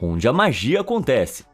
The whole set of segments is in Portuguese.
onde a magia acontece.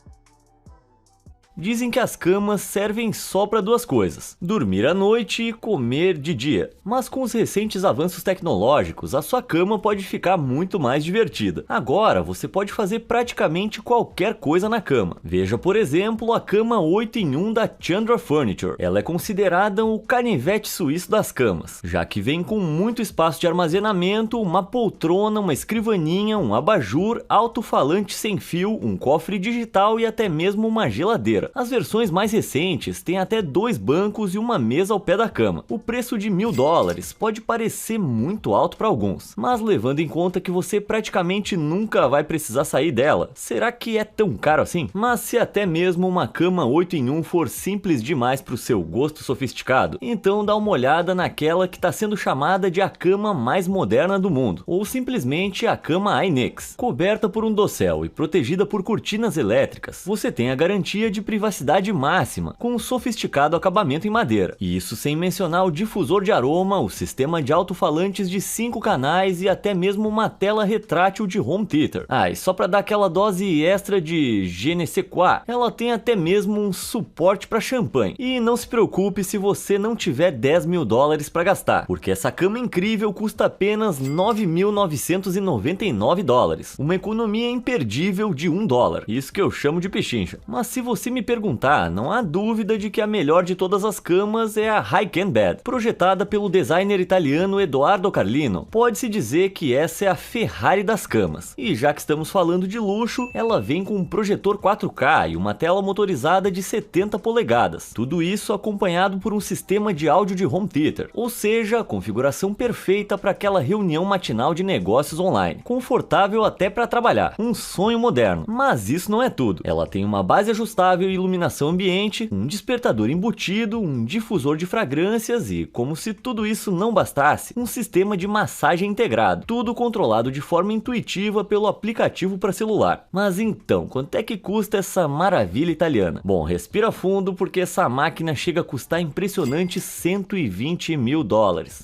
Dizem que as camas servem só para duas coisas: dormir à noite e comer de dia. Mas com os recentes avanços tecnológicos, a sua cama pode ficar muito mais divertida. Agora, você pode fazer praticamente qualquer coisa na cama. Veja, por exemplo, a cama 8 em 1 da Chandra Furniture. Ela é considerada o canivete suíço das camas, já que vem com muito espaço de armazenamento, uma poltrona, uma escrivaninha, um abajur, alto-falante sem fio, um cofre digital e até mesmo uma geladeira. As versões mais recentes têm até 2 bancos e uma mesa ao pé da cama. O preço de $1000 pode parecer muito alto para alguns, mas levando em conta que você praticamente nunca vai precisar sair dela, será que é tão caro assim? Mas se até mesmo uma cama 8 em 1 for simples demais para o seu gosto sofisticado, então dá uma olhada naquela que está sendo chamada de a cama mais moderna do mundo, ou simplesmente a cama iNex. Coberta por um dossel e protegida por cortinas elétricas, você tem a garantia de privacidade máxima, com um sofisticado acabamento em madeira. E isso sem mencionar o difusor de aroma, o sistema de alto-falantes de 5 canais e até mesmo uma tela retrátil de home theater. Ah, e só para dar aquela dose extra de je ne sais quoi, ela tem até mesmo um suporte para champanhe. E não se preocupe se você não tiver $10.000 para gastar, porque essa cama incrível custa apenas $9.999, uma economia imperdível de $1. Isso que eu chamo de pechincha. Mas se você me perguntar, não há dúvida de que a melhor de todas as camas é a High-End Bed, projetada pelo designer italiano Edoardo Carlino. Pode-se dizer que essa é a Ferrari das camas. E já que estamos falando de luxo, ela vem com um projetor 4K e uma tela motorizada de 70 polegadas. Tudo isso acompanhado por um sistema de áudio de home theater, ou seja, a configuração perfeita para aquela reunião matinal de negócios online. Confortável até para trabalhar. Um sonho moderno. Mas isso não é tudo. Ela tem uma base ajustável e iluminação ambiente, um despertador embutido, um difusor de fragrâncias e, como se tudo isso não bastasse, um sistema de massagem integrado, tudo controlado de forma intuitiva pelo aplicativo para celular. Mas então, quanto é que custa essa maravilha italiana? Bom, respira fundo porque essa máquina chega a custar impressionante $120.000.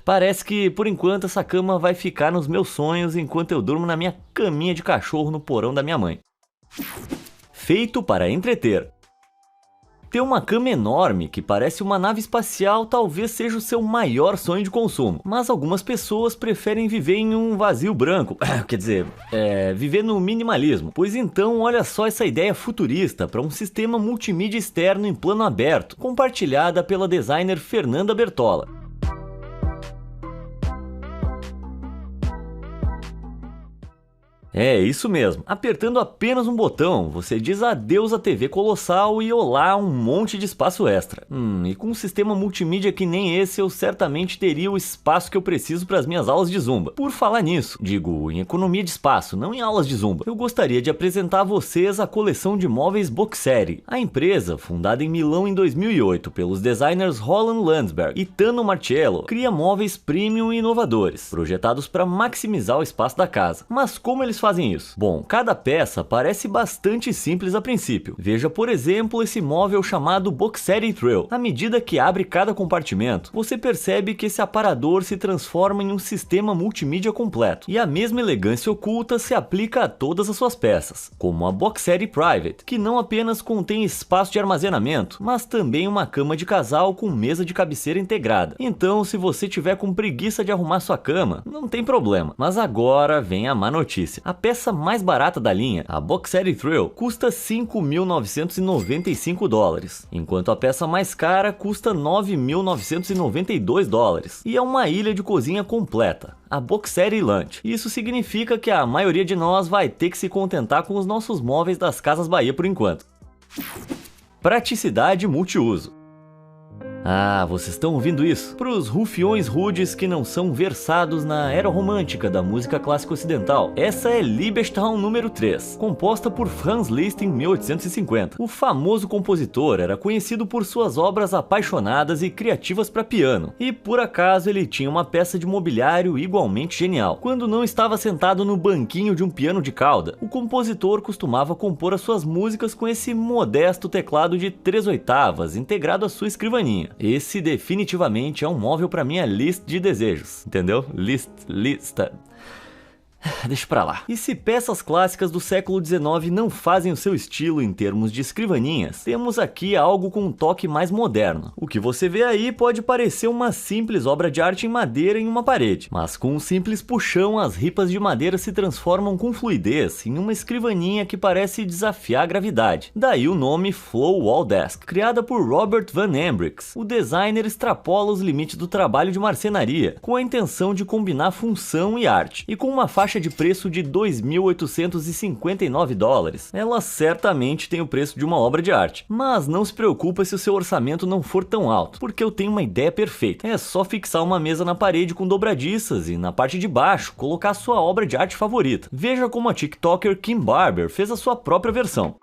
Parece que, por enquanto, essa cama vai ficar nos meus sonhos enquanto eu durmo na minha caminha de cachorro no porão da minha mãe. Feito para entreter. Ter uma cama enorme que parece uma nave espacial talvez seja o seu maior sonho de consumo, mas algumas pessoas preferem viver em um vazio branco, quer dizer, viver no minimalismo. Pois então, olha só essa ideia futurista para um sistema multimídia externo em plano aberto, compartilhada pela designer Fernanda Bertola. É isso mesmo, apertando apenas um botão, você diz adeus à TV colossal e olá a um monte de espaço extra. E com um sistema multimídia que nem esse, eu certamente teria o espaço que eu preciso para as minhas aulas de Zumba. Por falar nisso, digo em economia de espaço, não em aulas de Zumba, eu gostaria de apresentar a vocês a coleção de móveis Boxetti. A empresa, fundada em Milão em 2008 pelos designers Roland Landsberg e Tano Marcello, cria móveis premium e inovadores, projetados para maximizar o espaço da casa. Mas como eles fazem isso? Bom, cada peça parece bastante simples a princípio. Veja, por exemplo, esse móvel chamado Boxetti Thrill. À medida que abre cada compartimento, você percebe que esse aparador se transforma em um sistema multimídia completo. E a mesma elegância oculta se aplica a todas as suas peças, como a Boxetti Private, que não apenas contém espaço de armazenamento, mas também uma cama de casal com mesa de cabeceira integrada. Então, se você tiver com preguiça de arrumar sua cama, não tem problema. Mas agora vem a má notícia. A peça mais barata da linha, a Boxetti Thrill, custa $5.995, enquanto a peça mais cara custa $9.992, e é uma ilha de cozinha completa, a Boxetti Lunch. Isso significa que a maioria de nós vai ter que se contentar com os nossos móveis das Casas Bahia por enquanto. Praticidade multiuso. Ah, vocês estão ouvindo isso? Para os rufiões rudes que não são versados na era romântica da música clássica ocidental, essa é Liebesthaum número 3, composta por Franz Liszt em 1850. O famoso compositor era conhecido por suas obras apaixonadas e criativas para piano, e por acaso ele tinha uma peça de mobiliário igualmente genial. Quando não estava sentado no banquinho de um piano de cauda, o compositor costumava compor as suas músicas com esse modesto teclado de 3/8 integrado à sua escrivaninha. Esse definitivamente é um móvel para minha lista de desejos, entendeu? Lista. Deixa pra lá. E se peças clássicas do século XIX não fazem o seu estilo em termos de escrivaninhas, temos aqui algo com um toque mais moderno. O que você vê aí pode parecer uma simples obra de arte em madeira em uma parede, mas com um simples puxão as ripas de madeira se transformam com fluidez em uma escrivaninha que parece desafiar a gravidade. Daí o nome Flow Wall Desk. Criada por Robert Van Embrix, o designer extrapola os limites do trabalho de marcenaria, com a intenção de combinar função e arte, e com uma faixa de preço de $2.859, ela certamente tem o preço de uma obra de arte. Mas não se preocupa se o seu orçamento não for tão alto, porque eu tenho uma ideia perfeita. É só fixar uma mesa na parede com dobradiças e na parte de baixo colocar a sua obra de arte favorita. Veja como a TikToker Kim Barber fez a sua própria versão.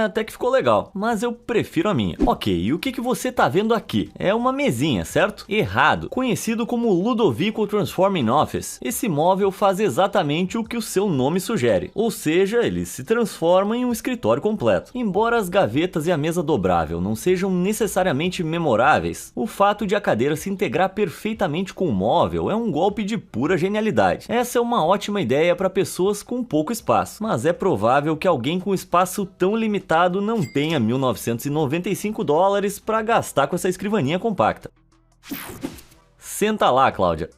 Até que ficou legal, mas eu prefiro a minha. Ok, e o que você tá vendo aqui? É uma mesinha, certo? Errado. Conhecido como Ludovico Transforming Office, esse móvel faz exatamente o que o seu nome sugere, ou seja, ele se transforma em um escritório completo. Embora as gavetas e a mesa dobrável não sejam necessariamente memoráveis, o fato de a cadeira se integrar perfeitamente com o móvel é um golpe de pura genialidade. Essa é uma ótima ideia para pessoas com pouco espaço, mas é provável que alguém com espaço tão limitado não tenha $1.995 para gastar com essa escrivaninha compacta. Senta lá, Cláudia.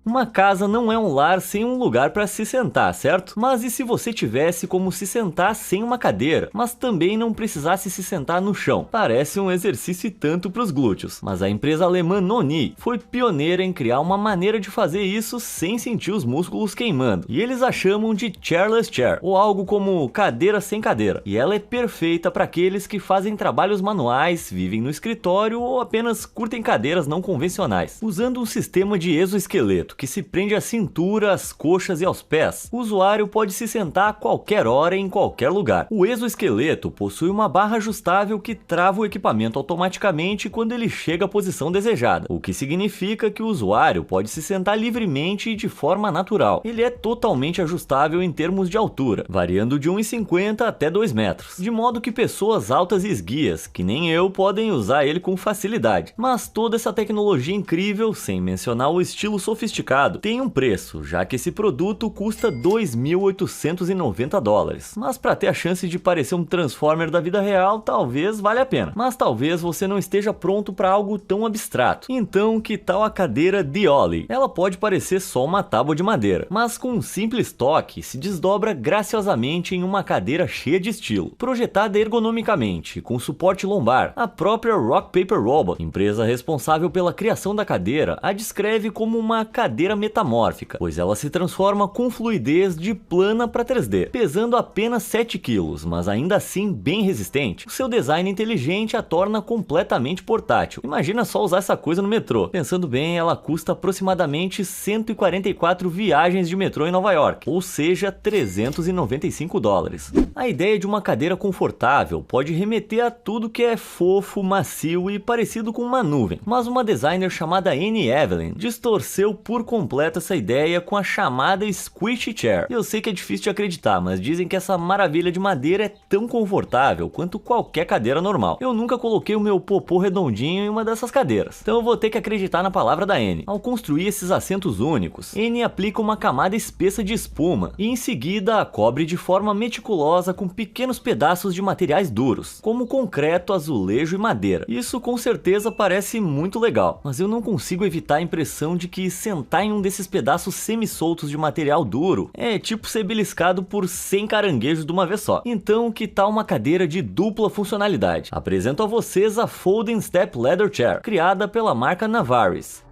Uma casa não é um lar sem um lugar para se sentar, certo? Mas e se você tivesse como se sentar sem uma cadeira, mas também não precisasse se sentar no chão? Parece um exercício e tanto para os glúteos, mas a empresa alemã Noni foi pioneira em criar uma maneira de fazer isso sem sentir os músculos queimando, e eles a chamam de chairless chair, ou algo como cadeira sem cadeira, e ela é perfeita para aqueles que fazem trabalhos manuais, vivem no escritório ou apenas curtem cadeiras não convencionais. Usando um sistema de exoesqueleto que se prende à cintura, às coxas e aos pés, o usuário pode se sentar a qualquer hora em qualquer lugar. O exoesqueleto possui uma barra ajustável que trava o equipamento automaticamente quando ele chega à posição desejada, o que significa que o usuário pode se sentar livremente e de forma natural. Ele é totalmente ajustável em termos de altura, variando de 1,50 até 2 metros, de modo que pessoas altas e esguias, que nem eu, podem usar ele com facilidade. Mas toda essa tecnologia incrível, sem mencionar o estilo sofisticado, tem um preço, já que esse produto custa $2.890. Mas para ter a chance de parecer um Transformer da vida real, talvez valha a pena. Mas talvez você não esteja pronto para algo tão abstrato. Então, que tal a cadeira Dioli? Ela pode parecer só uma tábua de madeira, mas com um simples toque se desdobra graciosamente em uma cadeira cheia de estilo. Projetada ergonomicamente, com suporte lombar, a própria Rock Paper Robot, empresa responsável pela criação da cadeira, a descreve como uma cadeira metamórfica, pois ela se transforma com fluidez de plana para 3D, pesando apenas 7 kg, mas ainda assim bem resistente. O seu design inteligente a torna completamente portátil. Imagina só usar essa coisa no metrô. Pensando bem, ela custa aproximadamente 144 viagens de metrô em Nova York, ou seja, $395. A ideia de uma cadeira confortável pode remeter a tudo que é fofo, macio e parecido com uma nuvem, mas uma designer chamada Annie Evelyn distorceu por completo essa ideia com a chamada Squishy Chair. Eu sei que é difícil de acreditar, mas dizem que essa maravilha de madeira é tão confortável quanto qualquer cadeira normal. Eu nunca coloquei o meu popô redondinho em uma dessas cadeiras, então eu vou ter que acreditar na palavra da Annie. Ao construir esses assentos únicos, Annie aplica uma camada espessa de espuma e em seguida a cobre de forma meticulosa com pequenos pedaços de materiais duros, como concreto, azulejo e madeira. Isso com certeza parece muito legal, mas eu não consigo evitar a impressão de que sentar em um desses pedaços semi-soltos de material duro é tipo ser beliscado por 100 caranguejos de uma vez só. Então, que tal uma cadeira de dupla funcionalidade? Apresento a vocês a Folding Step Leather Chair, criada pela marca Navaris.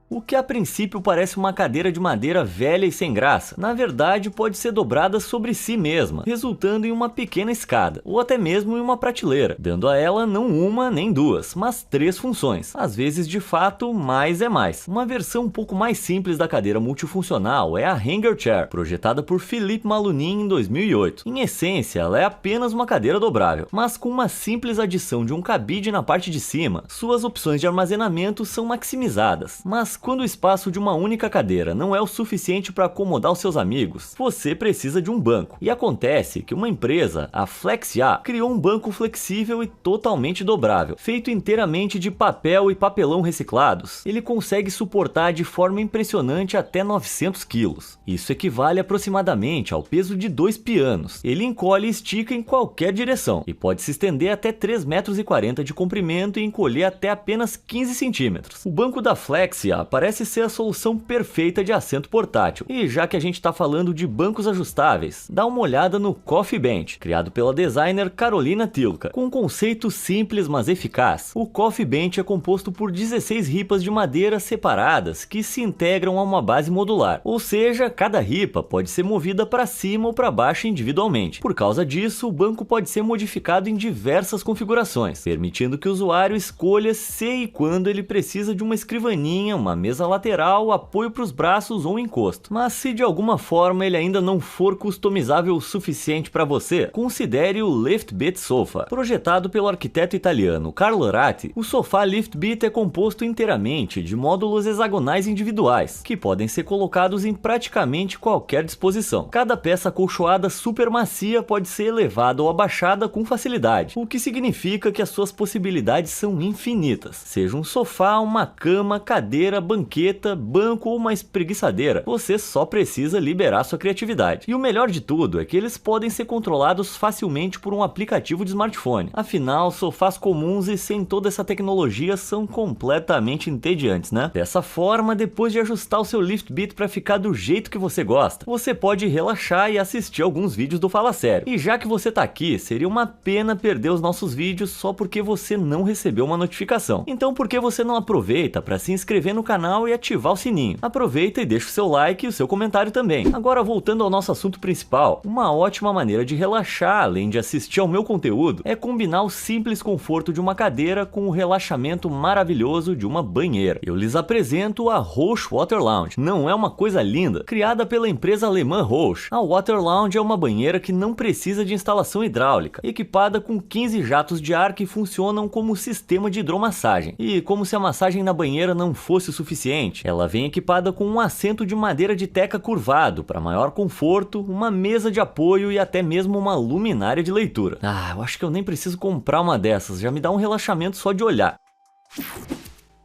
O que a princípio parece uma cadeira de madeira velha e sem graça, na verdade pode ser dobrada sobre si mesma, resultando em uma pequena escada, ou até mesmo em uma prateleira, dando a ela não uma nem duas, mas 3 funções. Às vezes, de fato, mais é mais. Uma versão um pouco mais simples da cadeira multifuncional é a Hanger Chair, projetada por Philippe Malounin em 2008. Em essência, ela é apenas uma cadeira dobrável, mas com uma simples adição de um cabide na parte de cima, suas opções de armazenamento são maximizadas. Mas quando o espaço de uma única cadeira não é o suficiente para acomodar os seus amigos, você precisa de um banco. E acontece que uma empresa, a Flexia, criou um banco flexível e totalmente dobrável, feito inteiramente de papel e papelão reciclados. Ele consegue suportar de forma impressionante até 900 kg. Isso equivale aproximadamente ao peso de 2 pianos. Ele encolhe e estica em qualquer direção e pode se estender até 3,40 m de comprimento e encolher até apenas 15 centímetros. O banco da Flexia parece ser a solução perfeita de assento portátil. E já que a gente está falando de bancos ajustáveis, dá uma olhada no Coffee Bench, criado pela designer Carolina Tilka. Com um conceito simples mas eficaz, o Coffee Bench é composto por 16 ripas de madeira separadas que se integram a uma base modular, ou seja, cada ripa pode ser movida para cima ou para baixo individualmente. Por causa disso, o banco pode ser modificado em diversas configurações, permitindo que o usuário escolha se e quando ele precisa de uma escrivaninha, uma mesa lateral, apoio para os braços ou um encosto. Mas se de alguma forma ele ainda não for customizável o suficiente para você, considere o LiftBit Sofa. Projetado pelo arquiteto italiano Carlo Ratti, o sofá LiftBit é composto inteiramente de módulos hexagonais individuais, que podem ser colocados em praticamente qualquer disposição. Cada peça acolchoada super macia pode ser elevada ou abaixada com facilidade, o que significa que as suas possibilidades são infinitas. Seja um sofá, uma cama, cadeira, banqueta, banco ou uma espreguiçadeira, você só precisa liberar sua criatividade. E o melhor de tudo é que eles podem ser controlados facilmente por um aplicativo de smartphone. Afinal, sofás comuns e sem toda essa tecnologia são completamente entediantes, né? Dessa forma, depois de ajustar o seu LiftBit para ficar do jeito que você gosta, você pode relaxar e assistir alguns vídeos do Fala Sério. E já que você tá aqui, seria uma pena perder os nossos vídeos só porque você não recebeu uma notificação. Então por que você não aproveita para se inscrever no canal e ativar o sininho? Aproveita e deixa o seu like e o seu comentário também. Agora, voltando ao nosso assunto principal, uma ótima maneira de relaxar, além de assistir ao meu conteúdo, é combinar o simples conforto de uma cadeira com o relaxamento maravilhoso de uma banheira. Eu lhes apresento a Rausch Water Lounge. Não é uma coisa linda? Criada pela empresa alemã Rausch, a Water Lounge é uma banheira que não precisa de instalação hidráulica, equipada com 15 jatos de ar que funcionam como sistema de hidromassagem. E como se a massagem na banheira não fosse o suficiente, ela vem equipada com um assento de madeira de teca curvado para maior conforto, uma mesa de apoio e até mesmo uma luminária de leitura. Eu acho que eu nem preciso comprar uma dessas, já me dá um relaxamento só de olhar.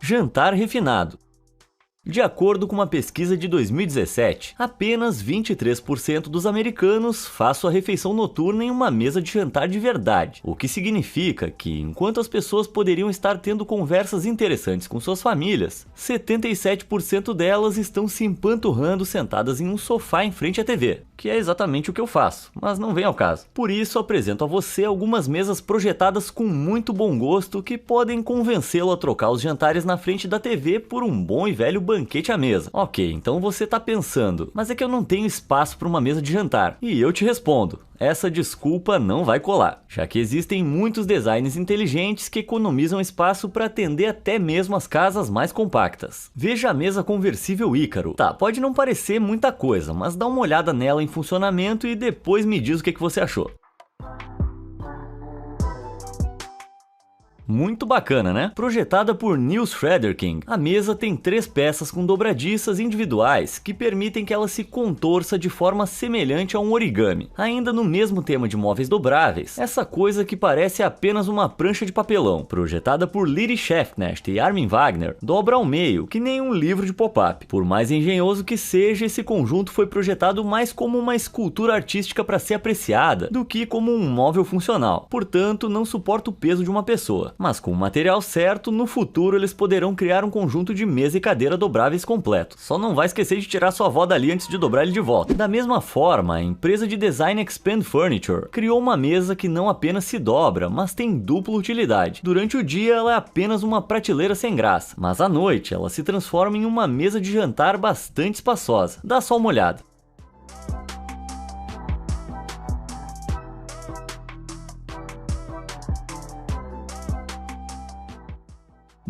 Jantar refinado. De acordo com uma pesquisa de 2017, apenas 23% dos americanos faz sua refeição noturna em uma mesa de jantar de verdade, o que significa que, enquanto as pessoas poderiam estar tendo conversas interessantes com suas famílias, 77% delas estão se empanturrando sentadas em um sofá em frente à TV, que é exatamente o que eu faço, mas não vem ao caso. Por isso, apresento a você algumas mesas projetadas com muito bom gosto que podem convencê-lo a trocar os jantares na frente da TV por um bom e velho banquete à mesa. Ok, então você tá pensando, mas é que eu não tenho espaço para uma mesa de jantar. E eu te respondo, essa desculpa não vai colar, já que existem muitos designs inteligentes que economizam espaço para atender até mesmo as casas mais compactas. Veja a mesa conversível Ícaro. Tá, pode não parecer muita coisa, mas dá uma olhada nela em funcionamento e depois me diz o que você achou. Muito bacana, né? Projetada por Niels Frederking, a mesa tem 3 peças com dobradiças individuais que permitem que ela se contorça de forma semelhante a um origami. Ainda no mesmo tema de móveis dobráveis, essa coisa que parece apenas uma prancha de papelão, projetada por Liri Schäfknecht e Armin Wagner, dobra ao meio, que nem um livro de pop-up. Por mais engenhoso que seja, esse conjunto foi projetado mais como uma escultura artística para ser apreciada do que como um móvel funcional. Portanto, não suporta o peso de uma pessoa. Mas com o material certo, no futuro eles poderão criar um conjunto de mesa e cadeira dobráveis completo. Só não vai esquecer de tirar sua avó dali antes de dobrar ele de volta. Da mesma forma, a empresa de design Expand Furniture criou uma mesa que não apenas se dobra, mas tem dupla utilidade. Durante o dia ela é apenas uma prateleira sem graça, mas à noite ela se transforma em uma mesa de jantar bastante espaçosa. Dá só uma olhada.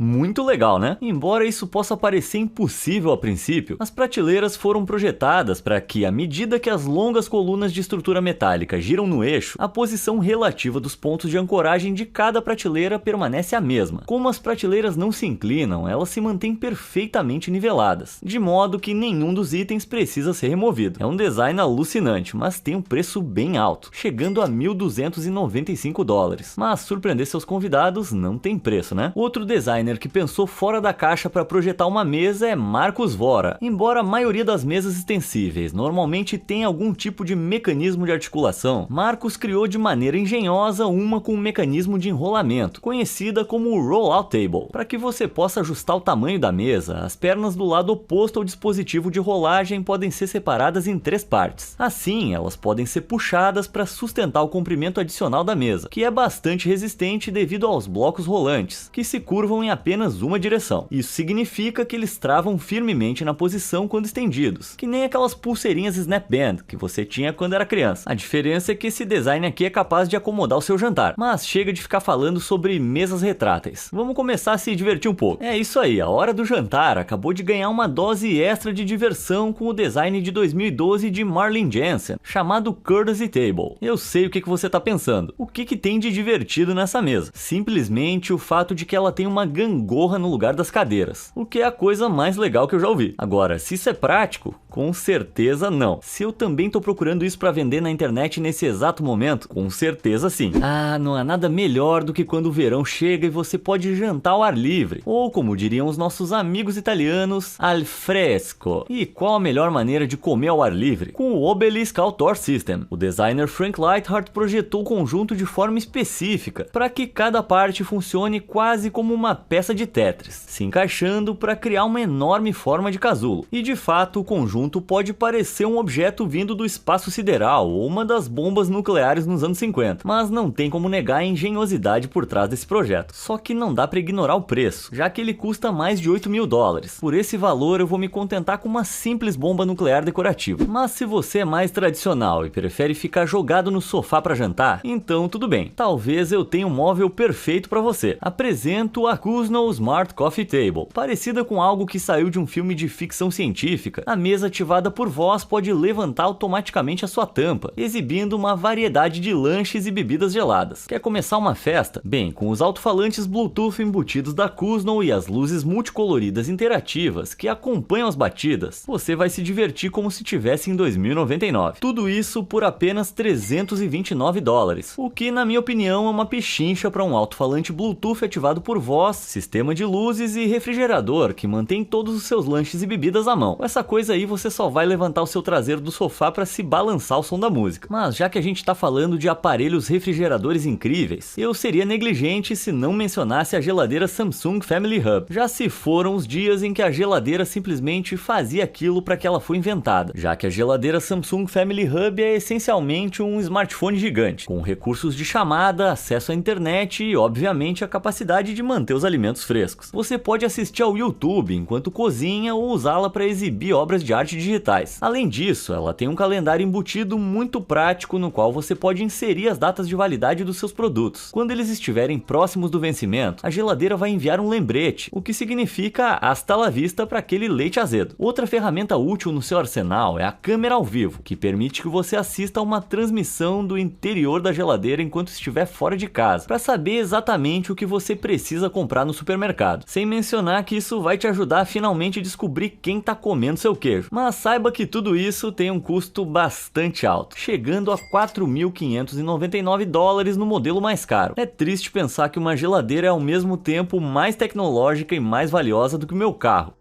Muito legal, né? Embora isso possa parecer impossível a princípio, as prateleiras foram projetadas para que, à medida que as longas colunas de estrutura metálica giram no eixo, a posição relativa dos pontos de ancoragem de cada prateleira permanece a mesma. Como as prateleiras não se inclinam, elas se mantêm perfeitamente niveladas, de modo que nenhum dos itens precisa ser removido. É um design alucinante, mas tem um preço bem alto, chegando a $1.295. Mas surpreender seus convidados não tem preço, né? Outro designer que pensou fora da caixa para projetar uma mesa é Marcus Vora. Embora a maioria das mesas extensíveis normalmente tenha algum tipo de mecanismo de articulação, Marcus criou de maneira engenhosa uma com um mecanismo de enrolamento, conhecida como Roll-Out Table. Para que você possa ajustar o tamanho da mesa, as pernas do lado oposto ao dispositivo de rolagem podem ser separadas em 3 partes. Assim, elas podem ser puxadas para sustentar o comprimento adicional da mesa, que é bastante resistente devido aos blocos rolantes, que se curvam em apenas uma direção. Isso significa que eles travam firmemente na posição quando estendidos, que nem aquelas pulseirinhas Snap Band que você tinha quando era criança. A diferença é que esse design aqui é capaz de acomodar o seu jantar. Mas chega de ficar falando sobre mesas retráteis. Vamos começar a se divertir um pouco. É isso aí, a hora do jantar acabou de ganhar uma dose extra de diversão com o design de 2012 de Marlene Jensen, chamado Courtesy Table. Eu sei o que você tá pensando. O que tem de divertido nessa mesa? Simplesmente o fato de que ela tem uma gangorra no lugar das cadeiras, o que é a coisa mais legal que eu já ouvi. Agora, se isso é prático, com certeza não. Se eu também tô procurando isso para vender na internet nesse exato momento, com certeza sim. Ah, não há nada melhor do que quando o verão chega e você pode jantar ao ar livre, ou como diriam os nossos amigos italianos, al fresco. E qual a melhor maneira de comer ao ar livre? Com o Obelisk Outdoor System. O designer Frank Lightheart projetou o conjunto de forma específica, para que cada parte funcione quase como uma peça de Tetris, se encaixando para criar uma enorme forma de casulo. E de fato, o conjunto pode parecer um objeto vindo do espaço sideral ou uma das bombas nucleares nos anos 50, mas não tem como negar a engenhosidade por trás desse projeto. Só que não dá para ignorar o preço, já que ele custa mais de $8.000. Por esse valor eu vou me contentar com uma simples bomba nuclear decorativa. Mas se você é mais tradicional e prefere ficar jogado no sofá para jantar, então tudo bem. Talvez eu tenha um móvel perfeito para você. Apresento a Kuzno Smart Coffee Table. Parecida com algo que saiu de um filme de ficção científica, a mesa ativada por voz pode levantar automaticamente a sua tampa, exibindo uma variedade de lanches e bebidas geladas. Quer começar uma festa? Bem, com os alto-falantes Bluetooth embutidos da Kuzno e as luzes multicoloridas interativas que acompanham as batidas, você vai se divertir como se estivesse em 2099. Tudo isso por apenas $329, o que na minha opinião é uma pechincha para um alto-falante Bluetooth ativado por voz, sistema de luzes e refrigerador que mantém todos os seus lanches e bebidas à mão. Com essa coisa aí você só vai levantar o seu traseiro do sofá para se balançar ao som da música. Mas já que a gente tá falando de aparelhos refrigeradores incríveis, eu seria negligente se não mencionasse a geladeira Samsung Family Hub. Já se foram os dias em que a geladeira simplesmente fazia aquilo para que ela foi inventada, já que a geladeira Samsung Family Hub é essencialmente um smartphone gigante, com recursos de chamada, acesso à internet e obviamente a capacidade de manter os alimentos frescos. Você pode assistir ao YouTube enquanto cozinha ou usá-la para exibir obras de arte digitais. Além disso, ela tem um calendário embutido muito prático no qual você pode inserir as datas de validade dos seus produtos. Quando eles estiverem próximos do vencimento, a geladeira vai enviar um lembrete, o que significa hasta la vista para aquele leite azedo. Outra ferramenta útil no seu arsenal é a câmera ao vivo, que permite que você assista a uma transmissão do interior da geladeira enquanto estiver fora de casa, para saber exatamente o que você precisa comprar no supermercado. Sem mencionar que isso vai te ajudar a finalmente descobrir quem tá comendo seu queijo. Mas saiba que tudo isso tem um custo bastante alto, chegando a $4.599 no modelo mais caro. É triste pensar que uma geladeira é ao mesmo tempo mais tecnológica e mais valiosa do que o meu carro.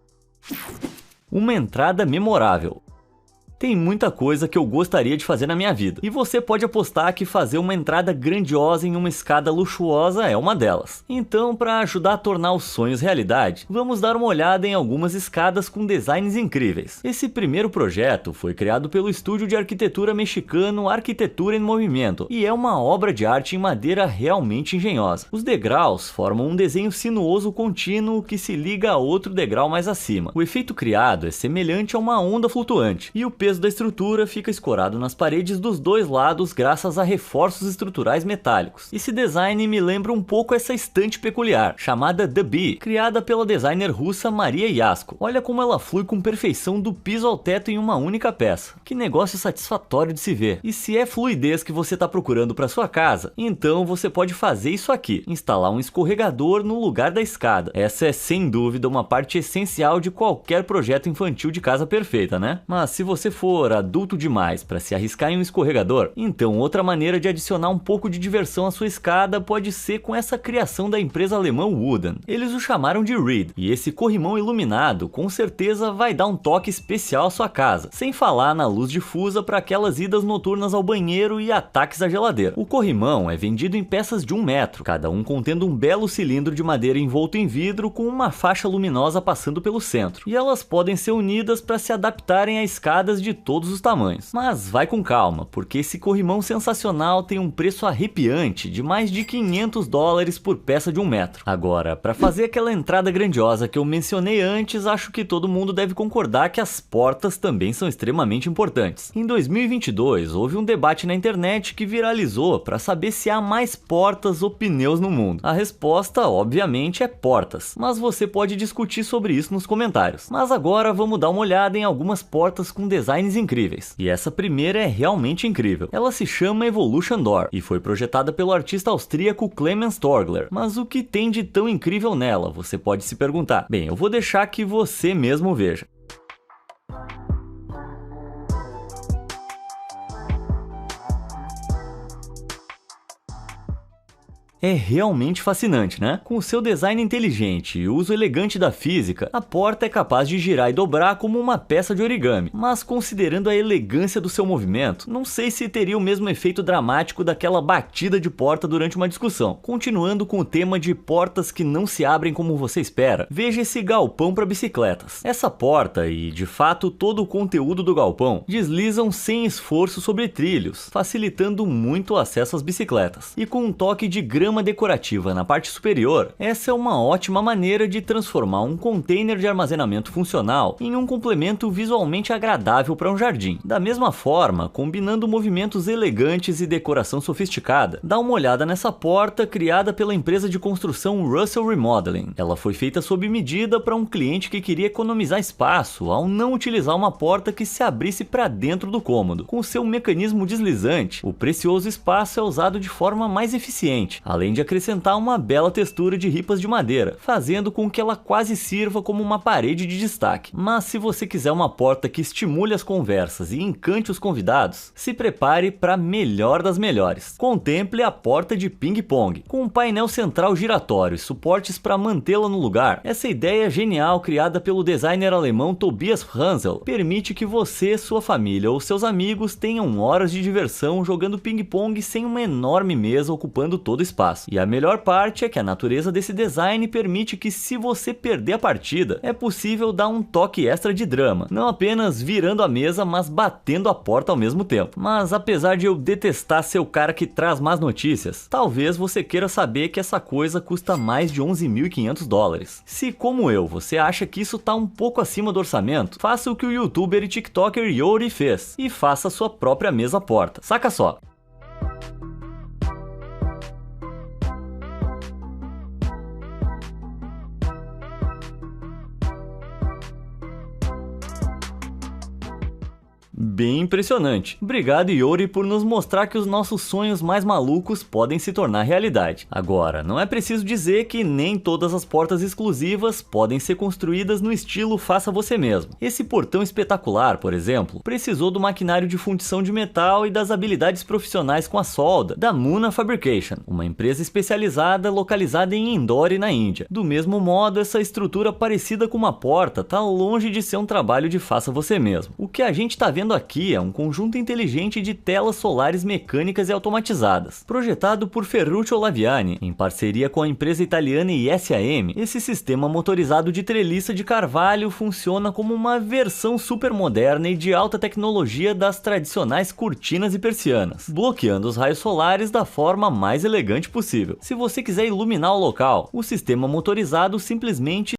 Uma entrada memorável. Tem muita coisa que eu gostaria de fazer na minha vida, e você pode apostar que fazer uma entrada grandiosa em uma escada luxuosa é uma delas. Então, para ajudar a tornar os sonhos realidade, vamos dar uma olhada em algumas escadas com designs incríveis. Esse primeiro projeto foi criado pelo estúdio de arquitetura mexicano Arquitetura em Movimento, e é uma obra de arte em madeira realmente engenhosa. Os degraus formam um desenho sinuoso contínuo que se liga a outro degrau mais acima. O efeito criado é semelhante a uma onda flutuante, e o peso da estrutura fica escorado nas paredes dos dois lados graças a reforços estruturais metálicos. Esse design me lembra um pouco essa estante peculiar, chamada The Bee, criada pela designer russa Maria Yasko. Olha como ela flui com perfeição do piso ao teto em uma única peça. Que negócio satisfatório de se ver. E se é fluidez que você está procurando para sua casa, então você pode fazer isso aqui: instalar um escorregador no lugar da escada. Essa é sem dúvida uma parte essencial de qualquer projeto infantil de casa perfeita, né? Mas se você for adulto demais para se arriscar em um escorregador, então outra maneira de adicionar um pouco de diversão à sua escada pode ser com essa criação da empresa alemã Wooden. Eles o chamaram de Reed, e esse corrimão iluminado com certeza vai dar um toque especial à sua casa, sem falar na luz difusa para aquelas idas noturnas ao banheiro e ataques à geladeira. O corrimão é vendido em peças de 1 metro, cada um contendo um belo cilindro de madeira envolto em vidro com uma faixa luminosa passando pelo centro, e elas podem ser unidas para se adaptarem a escadas de todos os tamanhos. Mas vai com calma, porque esse corrimão sensacional tem um preço arrepiante de mais de $500 por peça de 1 metro. Agora, para fazer aquela entrada grandiosa que eu mencionei antes, acho que todo mundo deve concordar que as portas também são extremamente importantes. Em 2022, houve um debate na internet que viralizou para saber se há mais portas ou pneus no mundo. A resposta, obviamente, é portas, mas você pode discutir sobre isso nos comentários. Mas agora vamos dar uma olhada em algumas portas com designs incríveis. E essa primeira é realmente incrível. Ela se chama Evolution Door e foi projetada pelo artista austríaco Clemens Torgler. Mas o que tem de tão incrível nela? Você pode se perguntar. Bem, eu vou deixar que você mesmo veja. É realmente fascinante, né? Com o seu design inteligente e o uso elegante da física, a porta é capaz de girar e dobrar como uma peça de origami. Mas considerando a elegância do seu movimento, não sei se teria o mesmo efeito dramático daquela batida de porta durante uma discussão. Continuando com o tema de portas que não se abrem como você espera, veja esse galpão para bicicletas. Essa porta e, de fato, todo o conteúdo do galpão deslizam sem esforço sobre trilhos, facilitando muito o acesso às bicicletas. E com um toque de grama decorativa na parte superior, essa é uma ótima maneira de transformar um container de armazenamento funcional em um complemento visualmente agradável para um jardim. Da mesma forma, combinando movimentos elegantes e decoração sofisticada, dá uma olhada nessa porta criada pela empresa de construção Russell Remodeling. Ela foi feita sob medida para um cliente que queria economizar espaço ao não utilizar uma porta que se abrisse para dentro do cômodo. Com seu mecanismo deslizante, o precioso espaço é usado de forma mais eficiente, além de acrescentar uma bela textura de ripas de madeira, fazendo com que ela quase sirva como uma parede de destaque. Mas se você quiser uma porta que estimule as conversas e encante os convidados, se prepare para a melhor das melhores. Contemple a porta de ping-pong, com um painel central giratório e suportes para mantê-la no lugar. Essa ideia genial, criada pelo designer alemão Tobias Franzel, permite que você, sua família ou seus amigos tenham horas de diversão jogando ping-pong sem uma enorme mesa ocupando todo o espaço. E a melhor parte é que a natureza desse design permite que, se você perder a partida, é possível dar um toque extra de drama, não apenas virando a mesa, mas batendo a porta ao mesmo tempo. Mas apesar de eu detestar ser o cara que traz más notícias, talvez você queira saber que essa coisa custa mais de $11.500. Se, como eu, você acha que isso tá um pouco acima do orçamento, faça o que o youtuber e tiktoker Yori fez e faça sua própria mesa porta. Saca só! Bem impressionante. Obrigado, Yori, por nos mostrar que os nossos sonhos mais malucos podem se tornar realidade. Agora, não é preciso dizer que nem todas as portas exclusivas podem ser construídas no estilo faça você mesmo. Esse portão espetacular, por exemplo, precisou do maquinário de fundição de metal e das habilidades profissionais com a solda da Muna Fabrication, uma empresa especializada localizada em Indore, na Índia. Do mesmo modo, essa estrutura parecida com uma porta tá longe de ser um trabalho de faça você mesmo. O que a gente tá vendo vendo aqui é um conjunto inteligente de telas solares mecânicas e automatizadas. Projetado por Ferruccio Laviani, em parceria com a empresa italiana ISAM, esse sistema motorizado de treliça de carvalho funciona como uma versão super moderna e de alta tecnologia das tradicionais cortinas e persianas, bloqueando os raios solares da forma mais elegante possível. Se você quiser iluminar o local, o sistema motorizado simplesmente